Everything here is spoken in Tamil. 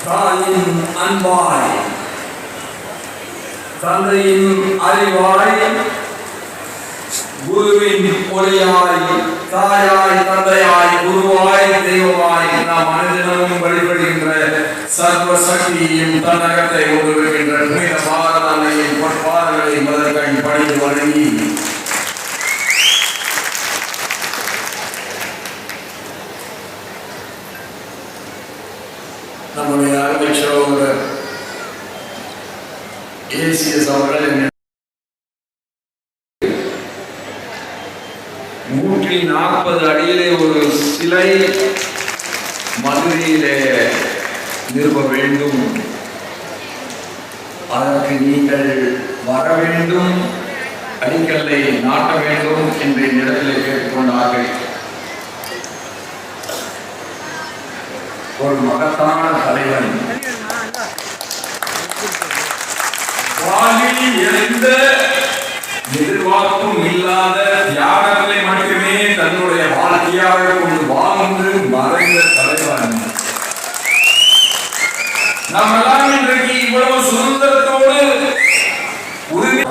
தாயின் அன்பாய், தந்தையின் அறிவாய், குருவின் ஒளியாய், தாயாய், தந்தையாய், குருவாய், தெய்வமாய் நாம் அனுதினமும் வழிபடுகின்ற சர்வ சக்தியையும் தன்னகத்தை ஒன்றுகின்ற புனித பாரத அன்னையின் பொற்பாதங்களை முதற்கண் பணிந்து வணங்கி நம்முடைய அருமை சகோதரர் ஏசிஎஸ் அவர்கள் 140 அடியிலே ஒரு சிலை மதுரையிலே நிறுவ வேண்டும், அதற்கு நீங்கள் வர வேண்டும், அடிக்கல்லை நாட்ட வேண்டும் என்று இடத்திலே கேட்டுக்கொண்டார்கள். ஒரு மகத்தான தலைவன், வாழ்வில் எந்த எதிர்பார்ப்பும் இல்லாத தியாகங்களை மட்டுமே தன்னுடைய வாழ்க்கையாக கொண்டு வாழ்ந்து மறைந்த தலைவன். நாம் எல்லாம் இன்றைக்கு இவ்வளவு சுதந்திரத்தோடு உறுதி